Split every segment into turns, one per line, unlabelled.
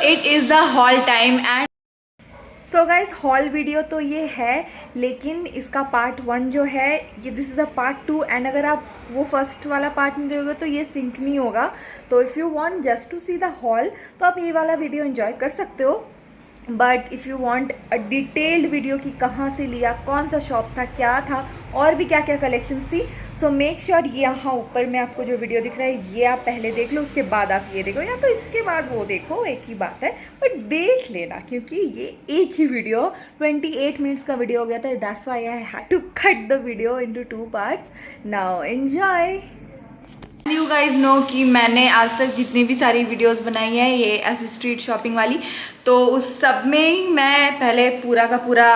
It is the hall time and so guys hall video तो ये है, लेकिन इसका पार्ट 1 जो है ये this is a part 2 and अगर आप वो फर्स्ट वाला पार्ट नहीं दोगे तो ये सिंक नहीं होगा। तो if you want just to see the haul तो आप ये वाला वीडियो एंजॉय कर सकते हो, but if you want a detailed video कि कहाँ से लिया, कौन सा शॉप था, क्या था और भी क्या क्या कलेक्शंस थी, सो मेक श्योर ये यहाँ ऊपर में आपको जो वीडियो दिख रहा है ये आप पहले देख लो, उसके बाद आप ये देखो या तो इसके बाद वो देखो, एक ही बात है, बट देख लेना क्योंकि ये एक ही वीडियो 28 मिनट्स का वीडियो हो गया था। That's why I had to cut the video into 2 parts. Now enjoy. You guys know कि मैंने आज तक जितनी भी सारी वीडियोस बनाई है ये ऐसी स्ट्रीट शॉपिंग वाली, तो उस सब में ही मैं पहले पूरा का पूरा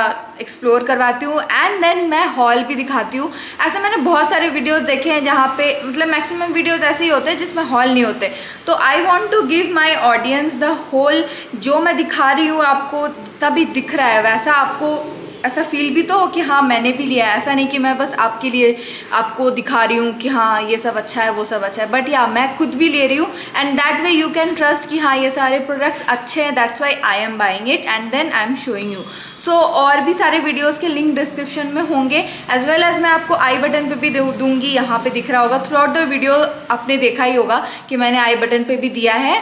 एक्सप्लोर करवाती हूँ एंड देन मैं हॉल भी दिखाती हूँ। ऐसे मैंने बहुत सारे वीडियोस देखे हैं जहाँ पे मतलब मैक्सिमम वीडियोस ऐसे ही होते हैं जिसमें हॉल नहीं होते। तो I want to give my audience the whole, जो मैं दिखा रही हूँ आपको तभी दिख रहा है वैसा आपको ऐसा फील भी तो हो कि हाँ मैंने भी लिया है। ऐसा नहीं कि मैं बस आपके लिए आपको दिखा रही हूँ कि हाँ ये सब अच्छा है वो सब अच्छा है, बट या मैं खुद भी ले रही हूँ and that way you can trust कि हाँ ये सारे प्रोडक्ट्स अच्छे हैं। That's why I am buying it and then I am showing you. So और भी सारे वीडियोज़ के लिंक डिस्क्रिप्शन में होंगे, एज वेल एज मैं आपको आई बटन पर भी दूँगी, यहाँ पर दिख रहा होगा। थ्रू आउट द वीडियो आपने देखा ही होगा कि मैंने आई बटन पर भी दिया है।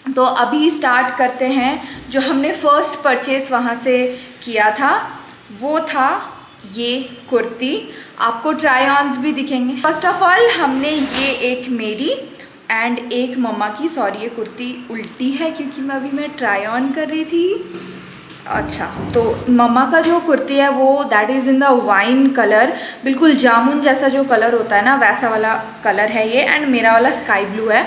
तो अभी स्टार्ट करते हैं। जो हमने फर्स्ट परचेज वहाँ से किया था वो था ये कुर्ती, आपको ट्राई ऑन्स भी दिखेंगे। फर्स्ट ऑफ ऑल हमने ये एक मेरी एंड एक मम्मा की, सॉरी ये कुर्ती उल्टी है क्योंकि मैं ट्राई ऑन कर रही थी। अच्छा, तो मम्मा का जो कुर्ती है वो that is in the wine colour, बिल्कुल जामुन जैसा जो कलर होता है ना वैसा वाला कलर है ये, एंड मेरा वाला स्काई ब्लू है।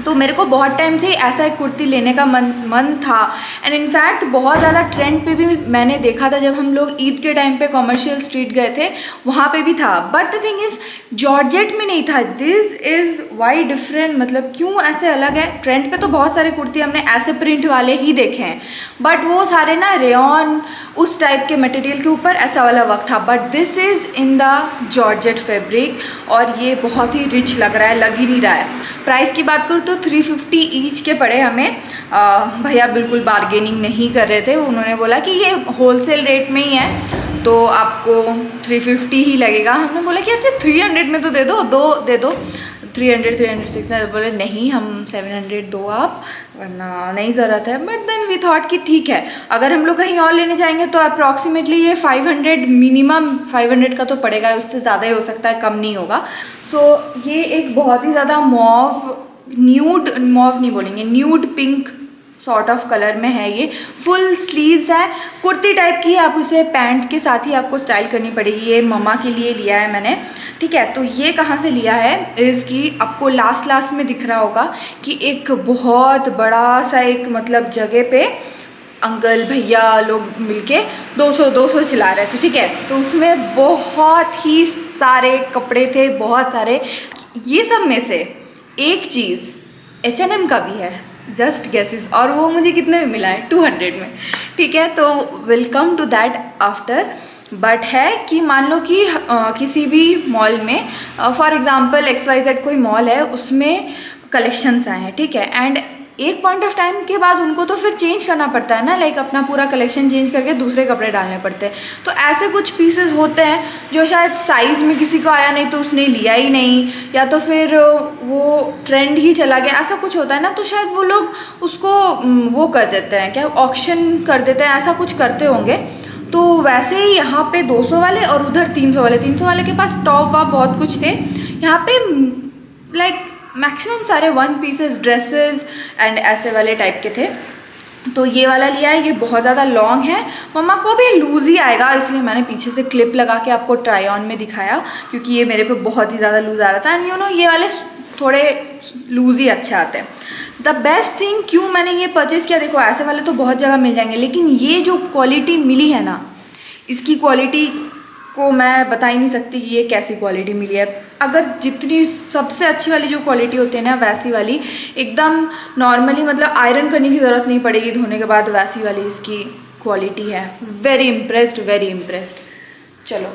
तो मेरे को बहुत टाइम से ऐसा एक कुर्ती लेने का मन था एंड इनफैक्ट बहुत ज़्यादा ट्रेंड पे भी मैंने देखा था जब हम लोग ईद के टाइम पे कॉमर्शियल स्ट्रीट गए थे, वहाँ पे भी था। But the thing is georgette में नहीं था। दिस इज़ वाई डिफरेंट, मतलब क्यों ऐसे अलग है। ट्रेंड पे तो बहुत सारे कुर्ती हमने ऐसे प्रिंट वाले ही देखे हैं, बट वो सारे ना रेयॉन उस टाइप के मटेरियल के ऊपर ऐसा वाला वर्क था, but this is in the georgette fabric और ये बहुत ही रिच लग रहा है, लग ही नहीं रहा है। प्राइस की बात करूँ तो 350 ईच के पड़े हमें। भैया बिल्कुल बार्गेनिंग नहीं कर रहे थे, उन्होंने बोला कि ये होलसेल रेट में ही है तो आपको 350 ही लगेगा। हमने बोला कि अच्छा 300 में तो दे दो 300 600, बोले नहीं हम 700 दो आप, वरना नहीं ज़रूरत है। बट देन वी थॉट कि ठीक है, अगर हम लोग कहीं और लेने जाएंगे तो अप्रॉक्सीमेटली ये 500 मिनिमम 500 का तो पड़ेगा, उससे ज़्यादा ही हो सकता है, कम नहीं होगा। सो ये एक बहुत ही ज़्यादा न्यूड नहीं बोलेंगे, nude pink sort of colour में है। ये फुल स्लीव्स है, कुर्ती टाइप की है, आप उसे पैंट के साथ ही आपको स्टाइल करनी पड़ेगी। ये मम्मा के लिए लिया है मैंने, ठीक है। तो ये कहाँ से लिया है इसकी आपको लास्ट में दिख रहा होगा कि एक बहुत बड़ा सा एक मतलब जगह पे अंकल भैया लोग मिलके 200 चिल्ला रहे थे, ठीक है। तो उसमें बहुत ही सारे कपड़े थे, बहुत सारे। ये सब में से एक चीज़ H&M का भी है, जस्ट गेसेस, और वो मुझे कितने में मिला है 200 में, ठीक है। तो welcome to that after. But है कि मान लो कि किसी भी मॉल में फॉर एग्जांपल XYZ कोई मॉल है, उसमें कलेक्शंस आए हैं, ठीक है, एंड एक पॉइंट ऑफ टाइम के बाद उनको तो फिर चेंज करना पड़ता है ना, लाइक अपना पूरा कलेक्शन चेंज करके दूसरे कपड़े डालने पड़ते हैं। तो ऐसे कुछ पीसेस होते हैं जो शायद साइज़ में किसी को आया नहीं तो उसने लिया ही नहीं, या तो फिर वो ट्रेंड ही चला गया, ऐसा कुछ होता है ना। तो शायद वो लोग उसको वो कर देते हैं, क्या ऑक्शन कर देते हैं, ऐसा कुछ करते होंगे। तो वैसे ही यहाँ पे 200 वाले और उधर 300 वाले, 300 वाले के पास टॉप वाप बहुत कुछ थे। यहाँ पे लाइक मैक्सिमम सारे 1 पीसेस ड्रेसेस एंड ऐसे वाले टाइप के थे। तो ये वाला लिया है, ये बहुत ज़्यादा लॉन्ग है, मम्मा को भी लूज़ ही आएगा, इसलिए मैंने पीछे से क्लिप लगा के आपको ट्राई ऑन में दिखाया, क्योंकि ये मेरे पे बहुत ही ज़्यादा लूज़ आ रहा था। एंड यू नो ये वाले थोड़े लूज़ ही अच्छे आते हैं। द बेस्ट थिंग क्यों मैंने ये परचेज़ किया, देखो ऐसे वाले तो बहुत जगह मिल जाएंगे, लेकिन ये जो क्वालिटी मिली है ना, इसकी क्वालिटी को मैं बता ही नहीं सकती कि ये कैसी क्वालिटी मिली है। अगर जितनी सबसे अच्छी वाली जो क्वालिटी होती है ना वैसी वाली एकदम नॉर्मली, मतलब आयरन करने की ज़रूरत नहीं पड़ेगी धोने के बाद, वैसी वाली इसकी क्वालिटी है। Very impressed. चलो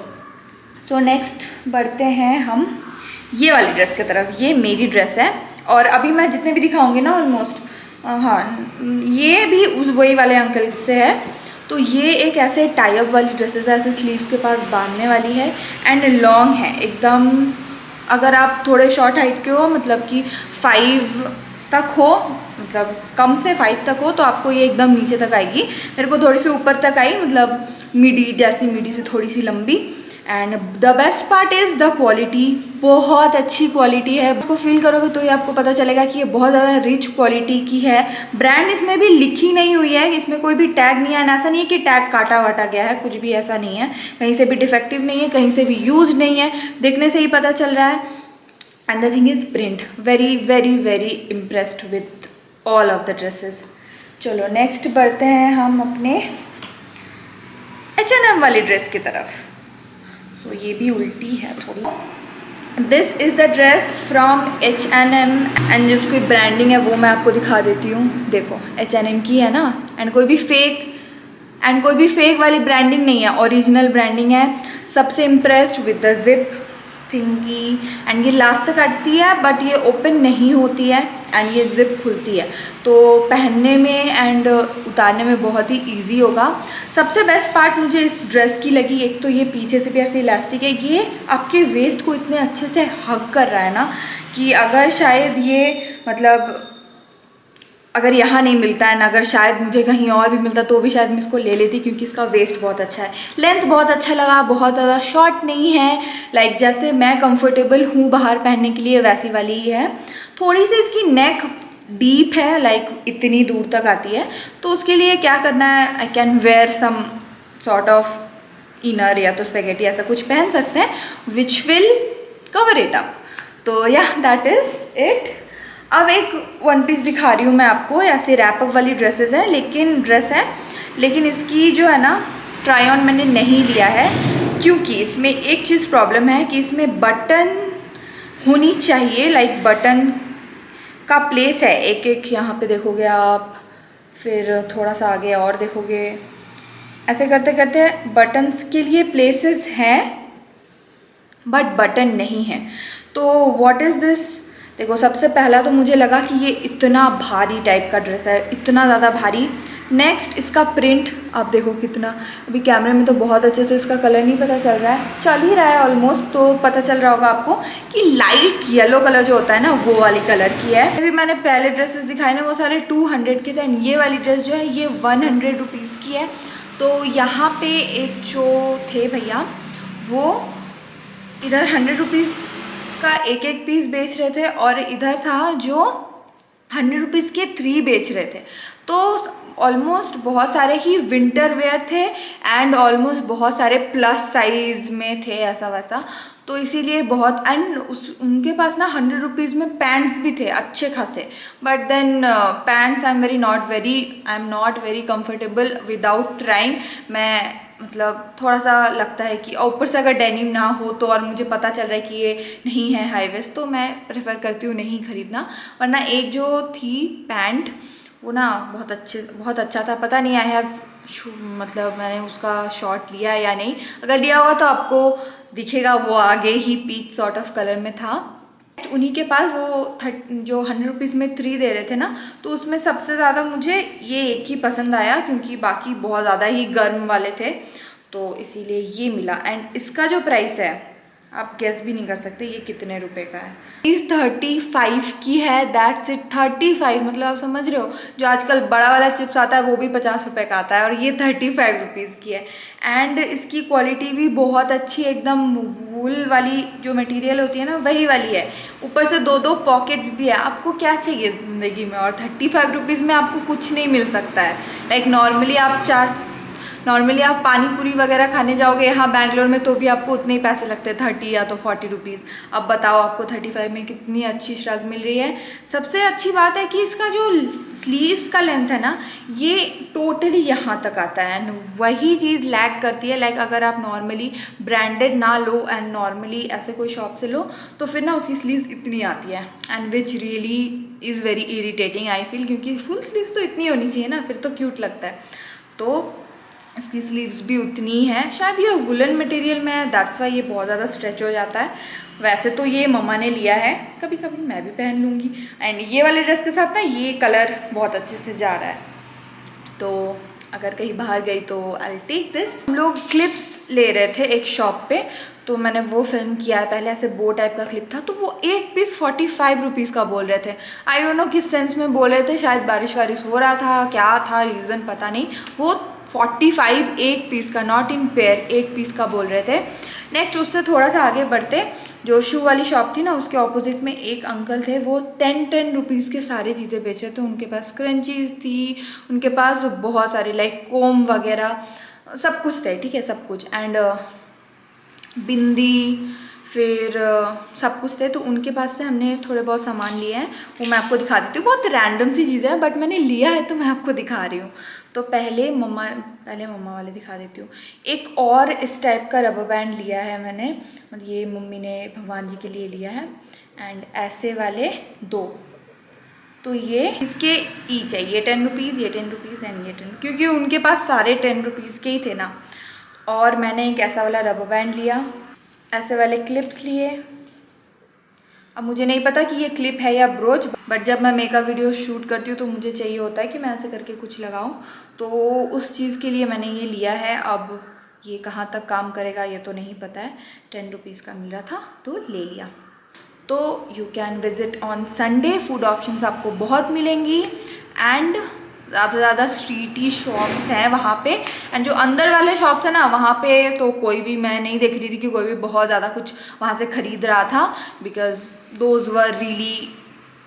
सो नेक्स्ट बढ़ते हैं हम ये वाली ड्रेस की तरफ। ये मेरी ड्रेस है और अभी मैं जितने भी दिखाऊंगी ना ऑलमोस्ट हाँ, ये भी उस वही वाले अंकल से है। तो ये एक ऐसे टाई अप वाली ड्रेसेस है, ऐसे स्लीव्स के पास बांधने वाली है एंड लॉन्ग है एकदम। अगर आप थोड़े शॉर्ट हाइट के हो, मतलब कि 5 तक हो, मतलब कम से 5 तक हो, तो आपको ये एकदम नीचे तक आएगी। मेरे को थोड़ी सी ऊपर तक आई, मतलब मिडी जैसी, मिडी से थोड़ी सी लंबी। And the best part is the quality, बहुत अच्छी क्वालिटी है। इसको फील करोगे तो ये आपको पता चलेगा कि ये बहुत ज़्यादा रिच क्वालिटी की है। ब्रांड इसमें भी लिखी नहीं हुई है, इसमें कोई भी टैग नहीं है, ऐसा नहीं है कि टैग काटा वाटा गया है, कुछ भी ऐसा नहीं है। कहीं से भी डिफेक्टिव नहीं है, कहीं से भी यूज नहीं है, देखने से ही पता चल रहा है। And the thing is print, very very very impressed with all of the dresses. चलो नेक्स्ट बढ़ते हैं हम अपने H&M वाली ड्रेस की तरफ। तो ये भी उल्टी है थोड़ी। This is the dress from H&M and जो उसकी ब्रांडिंग है वो मैं आपको दिखा देती हूँ। देखो H&M की है ना, एंड कोई भी फेक वाली ब्रांडिंग नहीं है, ओरिजिनल ब्रांडिंग है। सबसे impressed with the zip थिंगी, and ये लास्ट तक आती है बट ये ओपन नहीं होती है एंड ये जिप खुलती है, तो पहनने में एंड उतारने में बहुत ही इजी होगा। सबसे बेस्ट पार्ट मुझे इस ड्रेस की लगी, एक तो ये पीछे से भी ऐसे इलास्टिक है, ये आपके वेस्ट को इतने अच्छे से हग कर रहा है ना कि अगर शायद ये मतलब अगर यहाँ नहीं मिलता है ना, अगर शायद मुझे कहीं और भी मिलता तो भी शायद मैं इसको ले लेती, क्योंकि इसका वेस्ट बहुत अच्छा है, लेंथ बहुत अच्छा लगा, बहुत ज़्यादा शॉर्ट नहीं है, लाइक जैसे मैं कंफर्टेबल हूँ बाहर पहनने के लिए वैसी वाली ही है। थोड़ी सी इसकी नेक डीप है, लाइक इतनी दूर तक आती है, तो उसके लिए क्या करना है, I can wear some sort of inner या तो स्पेगेटी ऐसा कुछ पहन सकते हैं which will cover it up. तो या दैट इज़ इट। अब एक वन पीस दिखा रही हूँ मैं आपको, ऐसे रैप अप वाली ड्रेसेस है, लेकिन इसकी जो है ना ट्राई ऑन मैंने नहीं लिया है, क्योंकि इसमें एक चीज़ प्रॉब्लम है कि इसमें बटन होनी चाहिए, लाइक बटन का प्लेस है एक एक, यहाँ पे देखोगे आप, फिर थोड़ा सा आगे और देखोगे, ऐसे करते करते बटन्स के लिए प्लेसेस हैं बट बटन नहीं है। तो व्हाट इज़ दिस, देखो सबसे पहला तो मुझे लगा कि ये इतना भारी टाइप का ड्रेस है, इतना ज़्यादा भारी। नेक्स्ट इसका प्रिंट आप देखो कितना, अभी कैमरे में तो बहुत अच्छे से इसका कलर नहीं पता चल रहा है, चल ही रहा है ऑलमोस्ट, तो पता चल रहा होगा आपको कि लाइट येलो कलर जो होता है ना वो वाली कलर की है। अभी मैंने पहले ड्रेसेस दिखाए ना वो सारे 200 के थे, ये वाली ड्रेस जो है ये 100 रुपीज़ की है। तो यहाँ पे एक जो थे भैया वो इधर 100 रुपीज़ का एक एक पीस बेच रहे थे, और इधर था जो 100 रुपीज़ के 3 बेच रहे थे। तो ऑलमोस्ट बहुत सारे ही विंटर वेयर थे एंड ऑलमोस्ट बहुत सारे प्लस साइज में थे ऐसा वैसा, तो इसीलिए बहुत, एंड उनके पास ना 100 रुपीज़ में पैंट्स भी थे अच्छे खासे, but then pants I am not very comfortable without trying. मैं मतलब थोड़ा सा लगता है कि ऊपर से अगर डेनिम ना हो तो, और मुझे पता चल रहा है कि ये नहीं है हाई वेस्ट, तो मैं प्रेफर करती हूँ नहीं खरीदना। वरना एक जो थी पैंट वो ना बहुत अच्छा था, पता नहीं आई हैव मतलब मैंने उसका शॉट लिया या नहीं, अगर लिया होगा तो आपको दिखेगा, वो आगे ही पीच सॉर्ट ऑफ कलर में था। उन्हीं के पास वो जो 100 रुपीज़ में 3 दे रहे थे ना, तो उसमें सबसे ज़्यादा मुझे ये एक ही पसंद आया, क्योंकि बाकी बहुत ज़्यादा ही गर्म वाले थे, तो इसीलिए ये मिला। एंड इसका जो प्राइस है आप गेस भी नहीं कर सकते ये कितने रुपए का है। इस 35 की है, दैट्स इट। 35 मतलब आप समझ रहे हो, जो आजकल बड़ा वाला चिप्स आता है वो भी 50 रुपये का आता है, और ये 35 रुपीज़ की है। एंड इसकी क्वालिटी भी बहुत अच्छी है, एकदम वूल वाली जो मटेरियल होती है ना वही वाली है, ऊपर से 2 पॉकेट्स भी है। आपको क्या चाहिए ज़िंदगी में, और 35 रुपीज़ में आपको कुछ नहीं मिल सकता है। लाइक नॉर्मली आप पानी पूरी वगैरह खाने जाओगे यहाँ बैंगलोर में तो भी आपको उतने ही पैसे लगते हैं, 30 या तो 40 रुपीज़। अब बताओ आपको 35 में कितनी अच्छी श्रग मिल रही है। सबसे अच्छी बात है कि इसका जो स्लीव्स का लेंथ है ना ये टोटली यहाँ तक आता है, एंड वही चीज़ लैग करती है। लाइक अगर आप नॉर्मली ब्रांडेड ना लो एंड नॉर्मली ऐसे कोई शॉप से लो तो फिर ना उसकी स्लीव्स इतनी आती है, and which really is very irritating I feel, क्योंकि फुल स्लीव्स तो इतनी होनी चाहिए ना, फिर तो क्यूट लगता है। तो इसकी स्लीव्स भी उतनी ही हैं, शायद ये वुलन मटेरियल में है, दैट्स वाई ये बहुत ज़्यादा स्ट्रेच हो जाता है। वैसे तो ये मम्मा ने लिया है, कभी कभी मैं भी पहन लूँगी। एंड ये वाले ड्रेस के साथ ना ये कलर बहुत अच्छे से जा रहा है, तो अगर कहीं बाहर गई तो आई टेक दिस। हम लोग क्लिप्स ले रहे थे एक शॉप पे, तो मैंने वो फिल्म किया है। पहले ऐसे बो टाइप का क्लिप था, तो वो एक पीस 45 रुपीज़ का बोल रहे थे। आई डोंट नो किस सेंस में बोल रहे थे, शायद बारिश वारिश हो रहा था, क्या था रीज़न पता नहीं। वो 45 एक पीस का, नॉट इन पेयर, एक पीस का बोल रहे थे। नेक्स्ट उससे थोड़ा सा आगे बढ़ते, जो शू वाली शॉप थी ना, उसके ऑपोजिट में एक अंकल थे, वो 10 रुपीज़ के सारी चीज़ें बेच रहे थे। उनके पास क्रंचीज़ थी, उनके पास बहुत सारी लाइक कोम वगैरह सब कुछ थे, ठीक है, सब कुछ। एंड बिंदी, फिर सब कुछ थे, तो उनके पास से हमने थोड़े बहुत सामान लिए हैं, वो मैं आपको दिखा देती हूँ। बहुत रैंडम सी चीज़ें हैं, बट मैंने लिया है तो मैं आपको दिखा रही हूँ। तो पहले मम्मा वाले दिखा देती हूँ। एक और इस टाइप का रबर बैंड लिया है मैंने, मतलब ये मम्मी ने भगवान जी के लिए लिया है। एंड ऐसे वाले 2, तो ये इसके ईच है, ये 10 रुपीज़, ये 10 रुपीज़ एंड ये 10, क्योंकि उनके पास सारे 10 रुपीज़ के ही थे ना। और मैंने एक ऐसा वाला रबर बैंड लिया, ऐसे वाले क्लिप्स लिए। अब मुझे नहीं पता कि ये क्लिप है या ब्रोच, बट जब मैं मेकअप वीडियो शूट करती हूँ तो मुझे चाहिए होता है कि मैं ऐसे करके कुछ लगाऊँ, तो उस चीज़ के लिए मैंने ये लिया है। अब ये कहाँ तक काम करेगा ये तो नहीं पता है, 10 रुपीज़ का मिल रहा था तो ले लिया। तो you can visit on Sunday, food options आपको बहुत मिलेंगी। एंड ज़्यादा से ज़्यादा स्ट्रीटी शॉप्स हैं वहाँ पे। एंड जो अंदर वाले शॉप्स हैं ना, वहाँ पे तो कोई भी, मैं नहीं देख रही थी कि कोई भी बहुत ज़्यादा कुछ वहाँ से ख़रीद रहा था, because those were really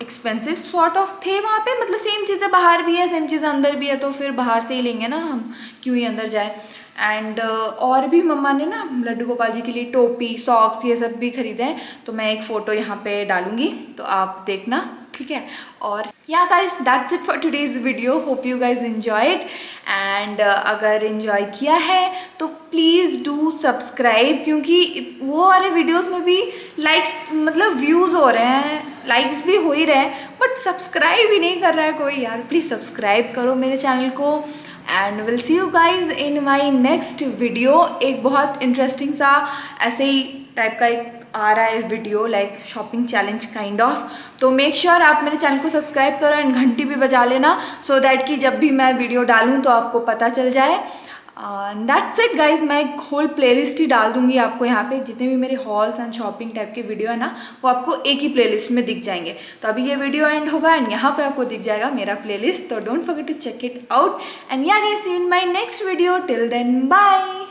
expensive sort of थे वहाँ पे। मतलब सेम चीज़ें बाहर भी है, सेम चीज़ें अंदर भी है, तो फिर बाहर से ही लेंगे ना हम, क्यों ही अंदर जाए। एंड और भी मम्मा ने ना लड्डू गोपाल जी के लिए टोपी, सॉक्स, ये सब भी खरीदे हैं, तो मैं एक फ़ोटो यहाँ पे डालूँगी, तो आप देखना, ठीक है। और या guys, that's it for today's video, hope you guys enjoyed. And अगर इन्जॉय किया है तो प्लीज़ डू सब्सक्राइब, क्योंकि वो वाले वीडियोस में भी लाइक्स, मतलब व्यूज़ हो रहे हैं, लाइक्स भी हो ही रहे हैं, बट सब्सक्राइब ही नहीं कर रहा है कोई। यार प्लीज़ सब्सक्राइब करो मेरे चैनल को। And will see you guys in my next video. एक बहुत इंटरेस्टिंग सा ऐसे ही टाइप का एक आ रहा है video, like shopping challenge kind of. तो मेक श्योर आप मेरे चैनल को सब्सक्राइब करो एंड घंटी भी बजा लेना, सो दैट कि जब भी मैं वीडियो डालूँ तो आपको पता चल जाए। दैट्स इट गाइज, मैं एक होल प्लेलिस्ट ही डाल दूंगी आपको यहाँ पे, जितने भी मेरे हॉल्स एंड शॉपिंग टाइप के वीडियो है ना, वो आपको एक ही प्लेलिस्ट में दिख जाएंगे। तो अभी ये वीडियो एंड होगा एंड यहाँ पे आपको दिख जाएगा मेरा प्लेलिस्ट, तो don't forget to check it out. And ya guys, see you in my next video, till then bye.